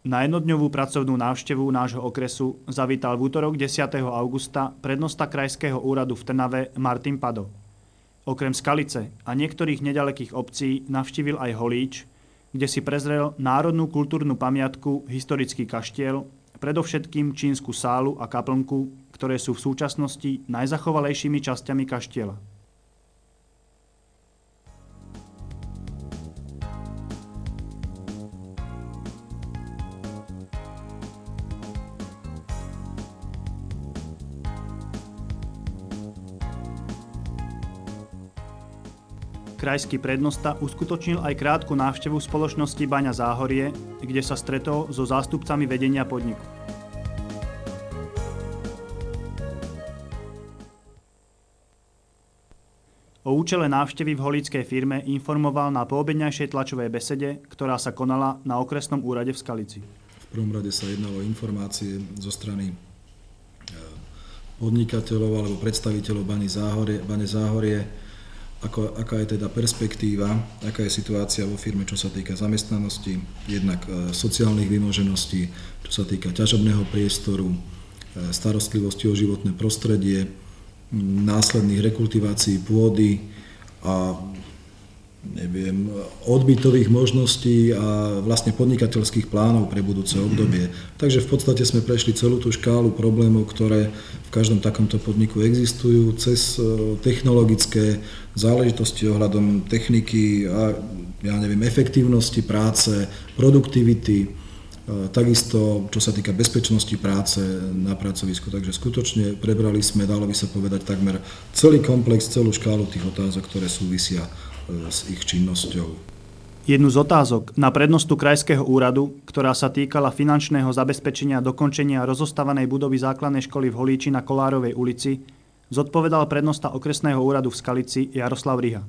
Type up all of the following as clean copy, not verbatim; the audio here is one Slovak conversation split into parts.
Na jednodňovú pracovnú návštevu nášho okresu zavítal v útorok 10. augusta prednosta Krajského úradu v Trnave Martin Pado. Okrem Skalice a niektorých nedalekých obcí navštívil aj Holíč, kde si prezrel národnú kultúrnu pamiatku, historický kaštiel, predovšetkým čínsku sálu a kaplnku, ktoré sú v súčasnosti najzachovalejšími časťami kaštieľa. Krajský prednosta uskutočnil aj krátku návštevu spoločnosti Baňa Záhorie, kde sa stretol so zástupcami vedenia podniku. O účele návštevy v holíckej firme informoval na poobedňajšej tlačovej besede, ktorá sa konala na okresnom úrade v Skalici. V prvom rade sa jednalo o informácie zo strany podnikateľov alebo predstaviteľov Bane Záhorie, aká je teda perspektíva, aká je situácia vo firme, čo sa týka zamestnanosti, jednak sociálnych vymožeností, čo sa týka ťažobného priestoru, starostlivosti o životné prostredie, následných rekultivácií pôdy a odbytových možností a vlastne podnikateľských plánov pre budúce obdobie. Takže v podstate sme prešli celú tú škálu problémov, ktoré v každom takomto podniku existujú, cez technologické záležitosti ohľadom techniky a efektívnosti práce, produktivity, takisto čo sa týka bezpečnosti práce na pracovisku. Takže skutočne prebrali sme, dalo by sa povedať, takmer celý komplex, celú škálu tých otázok, ktoré súvisia s ich činnosťou. Jednu z otázok na prednostu Krajského úradu, ktorá sa týkala finančného zabezpečenia dokončenia rozostávanej budovy základnej školy v Holíči na Kolárovej ulici, zodpovedal prednosta okresného úradu v Skalici Jaroslav Riha.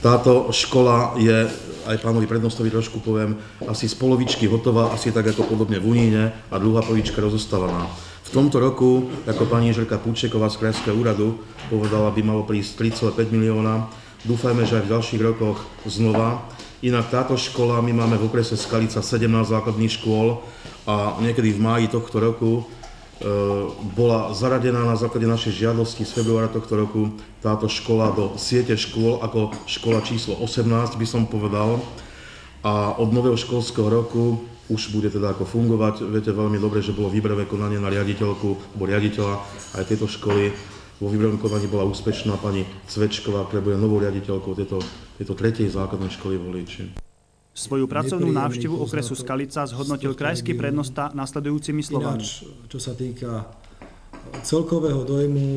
Táto škola je, aj pánovi prednostovi trošku poviem, asi z polovičky hotová, asi tak ako podobne v Uníne, a druhá polovička rozostávaná. V tomto roku, ako pani inžinierka Púčeková z Krajského úradu povedala, by malo prísť 3,5 milióna. Dúfajme, že aj v ďalších rokoch znova. Inak táto škola, my máme v okrese Skalica 17 základných škôl a niekedy v máji tohto roku bola zaradená na základe našej žiadosti z februára tohto roku táto škola do siete škôl ako škola číslo 18, by som povedal. A od nového školského roku už bude teda ako fungovať. Viete veľmi dobre, že bolo výberové konanie na riaditeľku alebo riaditeľa aj tejto školy. Vo výberovom konaní bola úspešná pani Cvečková, ktorá bude novou riaditeľkou tejto tretej základnej školy v Holíči. Svoju pracovnú návštevu okresu Skalica zhodnotil krajský prednosta nasledujúcimi slovami. Ináč, čo sa týka celkového dojmu,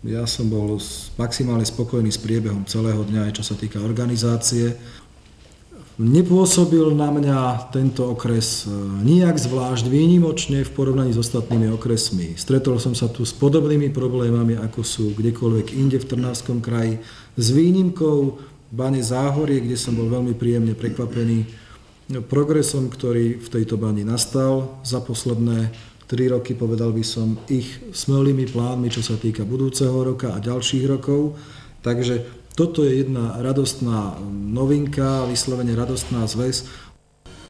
ja som bol maximálne spokojný s priebehom celého dňa, aj čo sa týka organizácie. Nepôsobil na mňa tento okres nijak zvlášť výnimočne v porovnaní s ostatnými okresmi. Stretol som sa tu s podobnými problémami, ako sú kdekoľvek inde v Trnavskom kraji, s výnimkou Bane Záhorie, kde som bol veľmi príjemne prekvapený progresom, ktorý v tejto bani nastal za posledné 3 roky, povedal by som, ich smelými plánmi, čo sa týka budúceho roka a ďalších rokov. Takže toto je jedna radostná novinka, vyslovene radostná zväz